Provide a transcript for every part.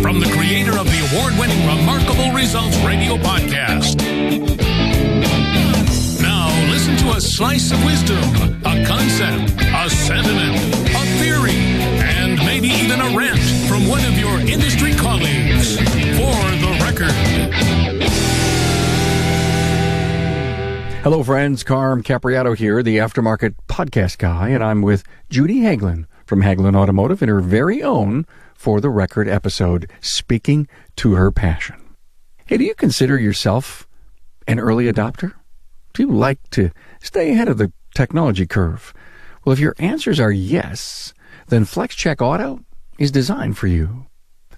from the creator of the award-winning Remarkable Results Radio podcast. Now listen to a slice of wisdom, a concept, a sentiment, a theory, and maybe even a rant from one of your industry colleagues. For the record. Hello, friends. Carm Capriato here, the Aftermarket Podcast Guy, and I'm with Judi Haglin from Haglin Automotive in her very own For the Record episode, Speaking to Her Passion. Hey, do you consider yourself an early adopter? Do you like to stay ahead of the technology curve? Well, if your answers are yes, then FlexCheck Auto is designed for you.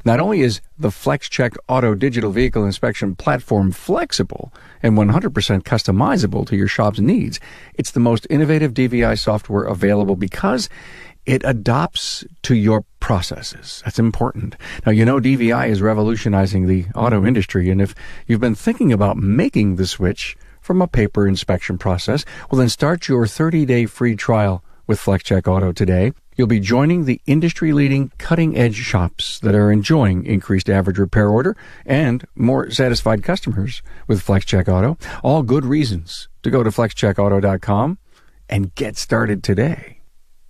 Not only is the FlexCheck Auto digital vehicle inspection platform flexible and 100% customizable to your shop's needs, it's the most innovative DVI software available because it adapts to your processes. That's important. Now, you know DVI is revolutionizing the auto industry, and if you've been thinking about making the switch from a paper inspection process, well, then start your 30-day free trial with FlexCheck Auto today. You'll be joining the industry-leading cutting-edge shops that are enjoying increased average repair order and more satisfied customers with FlexCheck Auto. All good reasons to go to FlexCheckAuto.com and get started today.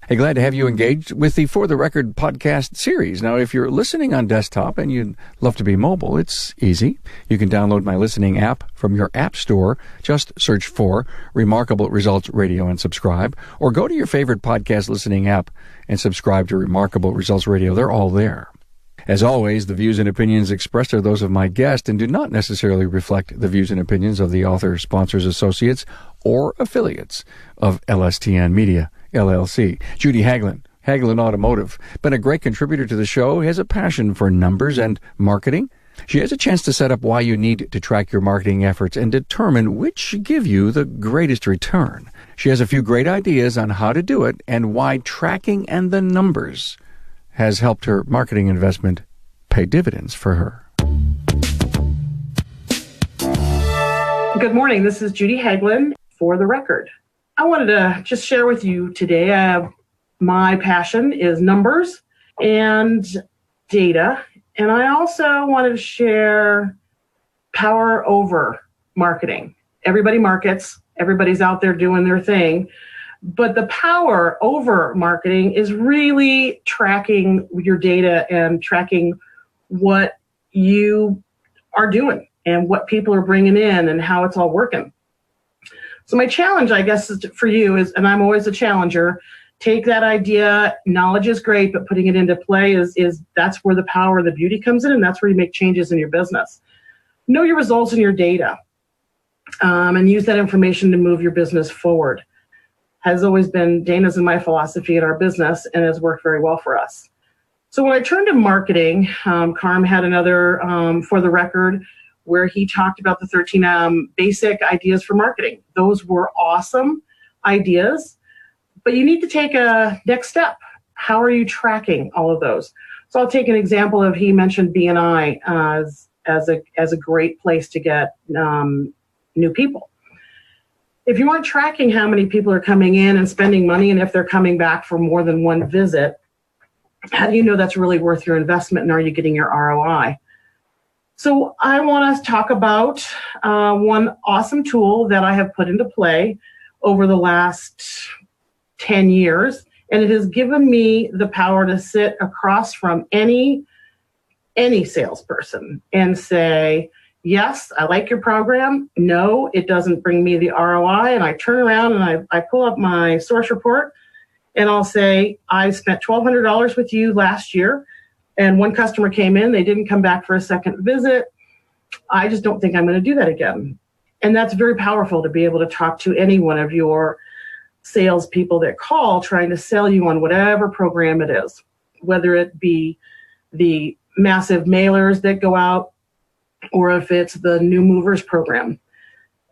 Hey, glad to have you engaged with the For the Record podcast series. Now, if you're listening on desktop and you'd love to be mobile, it's easy. You can download my listening app from your app store. Just search for Remarkable Results Radio and subscribe. Or go to your favorite podcast listening app and subscribe to Remarkable Results Radio. They're all there. As always, the views and opinions expressed are those of my guest and do not necessarily reflect the views and opinions of the author, sponsors, associates, or affiliates of LSTN Media, LLC. Judi Haglin, Haglin Automotive, been a great contributor to the show, has a passion for numbers and marketing. She has a chance to set up why you need to track your marketing efforts and determine which give you the greatest return. She has a few great ideas on how to do it and why tracking and the numbers has helped her marketing investment pay dividends for her. Good morning. This is Judi Haglin for the record. I wanted to just share with you today, my passion is numbers and data. And I also wanted to share power over marketing. Everybody markets. Everybody's out there doing their thing. But the power over marketing is really tracking your data and tracking what you are doing and what people are bringing in and how it's all working. So my challenge, I guess, for you is, and I'm always a challenger, take that idea. Knowledge is great, but putting it into play is that's where the power, the beauty comes in, and that's where you make changes in your business. Know your results and your data, and use that information to move your business forward. Has always been Dana's and my philosophy in our business, and has worked very well for us. So when I turned to marketing, Carm had another For the Record where he talked about the 13 basic ideas for marketing. Those were awesome ideas, but you need to take a next step. How are you tracking all of those? So I'll take an example of, he mentioned BNI as a great place to get new people. If you aren't tracking how many people are coming in and spending money, and if they're coming back for more than one visit, how do you know that's really worth your investment, and are you getting your ROI? So I want to talk about one awesome tool that I have put into play over the last 10 years, and it has given me the power to sit across from any salesperson and say, yes, I like your program. No, it doesn't bring me the ROI. And I turn around and I pull up my source report and I'll say, I spent $1,200 with you last year. And one customer came in, they didn't come back for a second visit. I just don't think I'm going to do that again. And that's very powerful to be able to talk to any one of your salespeople that call trying to sell you on whatever program it is, whether it be the massive mailers that go out or if it's the new movers program.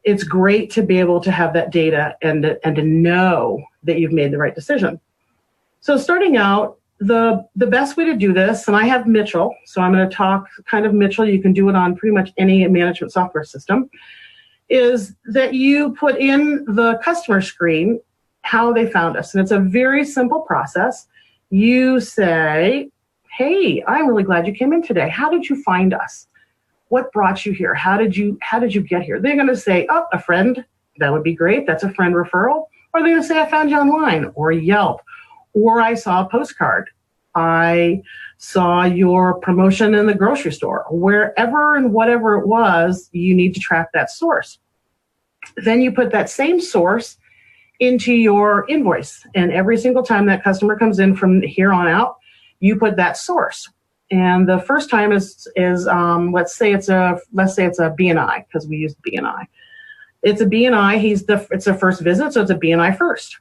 It's great to be able to have that data and to know that you've made the right decision. So starting out, the best way to do this, and I have Mitchell, so I'm going to talk kind of Mitchell, you can do it on pretty much any management software system, is that you put in the customer screen how they found us. And it's a very simple process. You say, Hey, I'm really glad you came in today. How did you find us? What brought you here? How did you get here? They're going to say, oh, a friend. That would be great. That's a friend referral. Or they're going to say, I found you online, or Yelp, or I saw a postcard. I saw your promotion in the grocery store. Wherever and whatever it was, you need to track that source. Then you put that same source into your invoice. And every single time that customer comes in from here on out, you put that source. And the first time is let's say it's a BNI, because we use BNI. It's a BNI. It's a first visit, so it's a BNI first.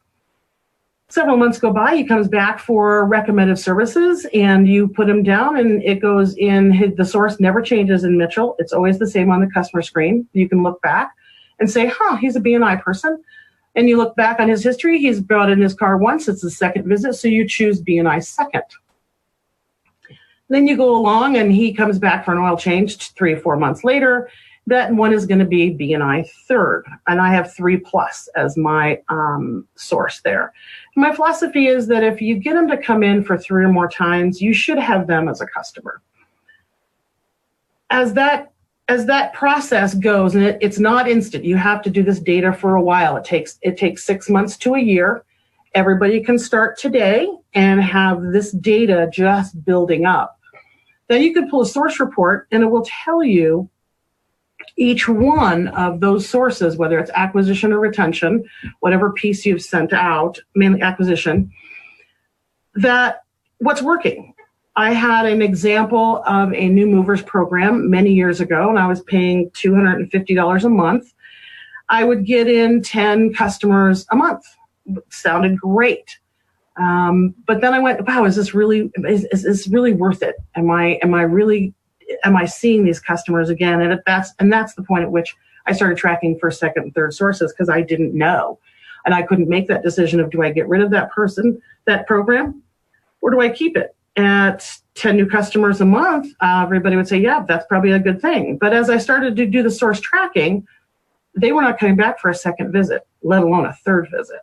Several months go by, he comes back for recommended services, and you put him down, and it goes in. The source never changes in Mitchell. It's always the same on the customer screen. You can look back and say, he's a BNI person. And you look back on his history. He's brought in his car once. It's the second visit, so you choose BNI second. Then you go along, and he comes back for an oil change 3 or 4 months later. That one is going to be BNI third, and I have 3+ as my source there. My philosophy is that if you get them to come in for 3 or more times, you should have them as a customer. As that process goes, and it's not instant. You have to do this data for a while. It takes 6 months to a year. Everybody can start today and have this data just building up. Then you can pull a source report, and it will tell you each one of those sources, whether it's acquisition or retention, whatever piece you've sent out, mainly acquisition, that what's working. I had an example of a new movers program many years ago, and I was paying $250 a month. I would get in 10 customers a month. It sounded great. But then I went, wow, is this really worth it? Am I seeing these customers again? And that's the point at which I started tracking first, second, and third sources, because I didn't know. And I couldn't make that decision of, do I get rid of that person, that program, or do I keep it? At 10 new customers a month, everybody would say, yeah, that's probably a good thing. But as I started to do the source tracking, they were not coming back for a second visit, let alone a third visit.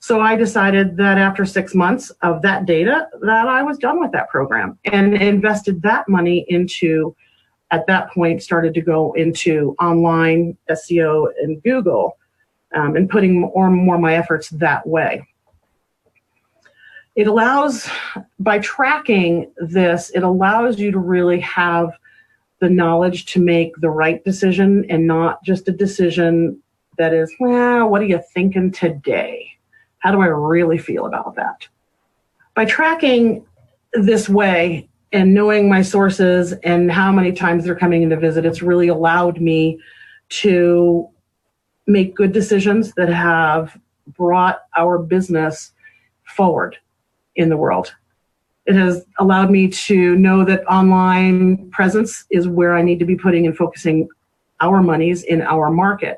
So I decided that after 6 months of that data, that I was done with that program, and invested that money into, at that point, started to go into online SEO and Google, and putting more and more of my efforts that way. It allows, by tracking this, it allows you to really have the knowledge to make the right decision, and not just a decision that is, well, what are you thinking today? How do I really feel about that? By tracking this way and knowing my sources and how many times they're coming in to visit, it's really allowed me to make good decisions that have brought our business forward in the world. It has allowed me to know that online presence is where I need to be putting and focusing our monies in our market.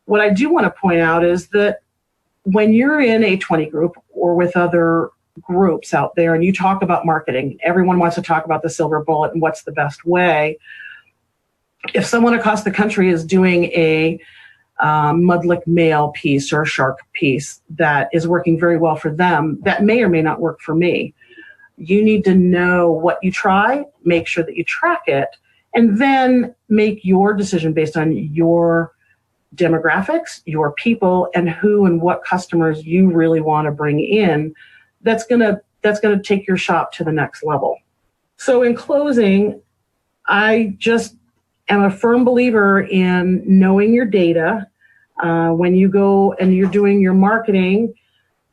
What I do want to point out is that when you're in a 20 group or with other groups out there and you talk about marketing, everyone wants to talk about the silver bullet and what's the best way. If someone across the country is doing a Mudlick Mail piece or a Shark piece that is working very well for them, that may or may not work for me. You need to know what you try, make sure that you track it, and then make your decision based on your demographics, your people, and who and what customers you really want to bring in. That's gonna take your shop to the next level. So in closing, I just am a firm believer in knowing your data. When you go and you're doing your marketing,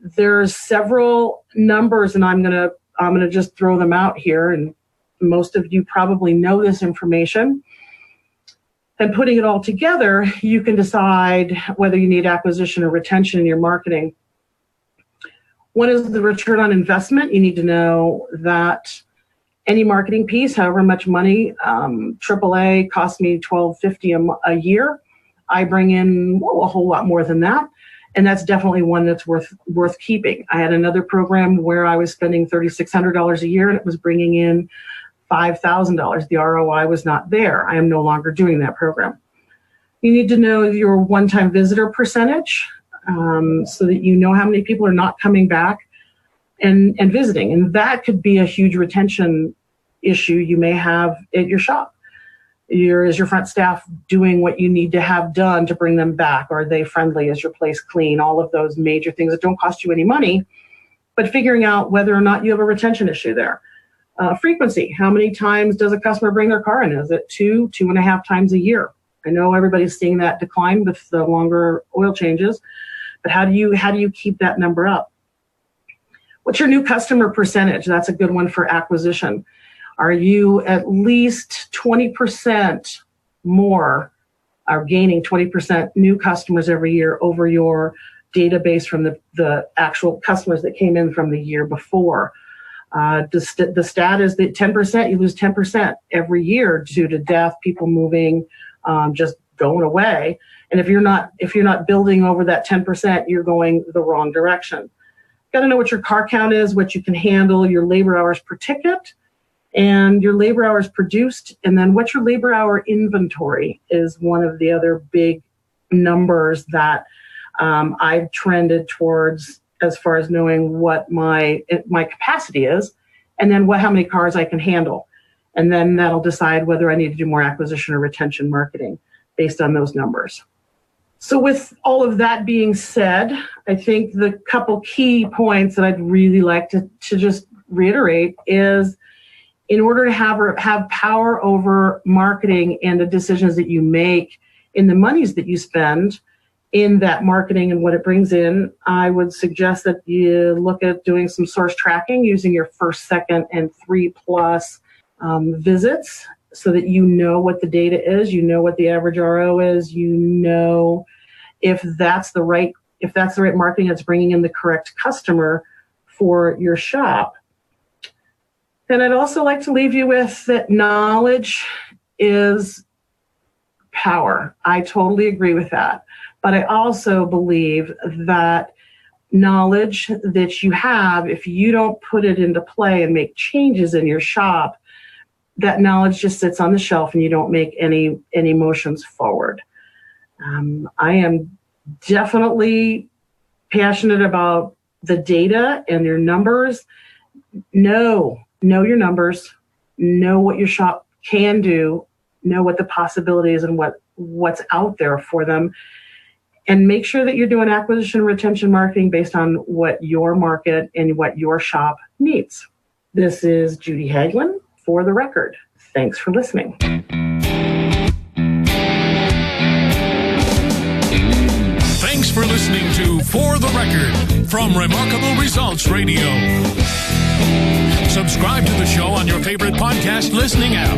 there's several numbers, and I'm gonna just throw them out here, and most of you probably know this information. And putting it all together, you can decide whether you need acquisition or retention in your marketing. One is the return on investment. You need to know that any marketing piece, however much money, AAA costs me $12.50 a year. I bring in a whole lot more than that. And that's definitely one that's worth keeping. I had another program where I was spending $3,600 a year, and it was bringing in $5,000. The ROI was not there. I am no longer doing that program. You need to know your one-time visitor percentage, so that you know how many people are not coming back. and visiting. And that could be a huge retention issue you may have at your shop. Is your front staff doing what you need to have done to bring them back? Are they friendly? Is your place clean? All of those major things that don't cost you any money, but figuring out whether or not you have a retention issue there. Frequency. How many times does a customer bring their car in? Is it 2.5 times a year? I know everybody's seeing that decline with the longer oil changes, but how do you keep that number up? What's your new customer percentage? That's a good one for acquisition. Are you at least 20% more, are gaining 20% new customers every year over your database from the actual customers that came in from the year before? The stat is that 10%, you lose 10% every year due to death, people moving, just going away. And if you're not building over that 10%, you're going the wrong direction. Got to know what your car count is, what you can handle, your labor hours per ticket, and your labor hours produced, and then what's your labor hour inventory is one of the other big numbers that I've trended towards as far as knowing what my capacity is, and then how many cars I can handle. And then that'll decide whether I need to do more acquisition or retention marketing based on those numbers. So with all of that being said, I think the couple key points that I'd really like to just reiterate is, in order to have power over marketing and the decisions that you make in the monies that you spend in that marketing and what it brings in, I would suggest that you look at doing some source tracking using your first, second, and 3+ visits, so that you know what the data is, you know what the average RO is, you know if that's the right marketing that's bringing in the correct customer for your shop. And I'd also like to leave you with that knowledge is power. I totally agree with that. But I also believe that knowledge that you have, if you don't put it into play and make changes in your shop, that knowledge just sits on the shelf and you don't make any motions forward. I am definitely passionate about the data and your numbers. Know your numbers, know what your shop can do, know what the possibilities and what's out there for them, and make sure that you're doing acquisition and retention marketing based on what your market and what your shop needs. This is Judi Haglin for the record. Thanks for listening. Thanks for listening to For the Record from Remarkable Results Radio. Subscribe to the show on your favorite podcast listening app.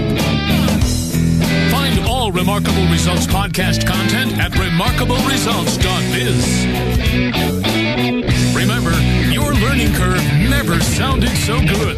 Find all Remarkable Results podcast content at remarkableresults.biz. Remember, your learning curve never sounded so good.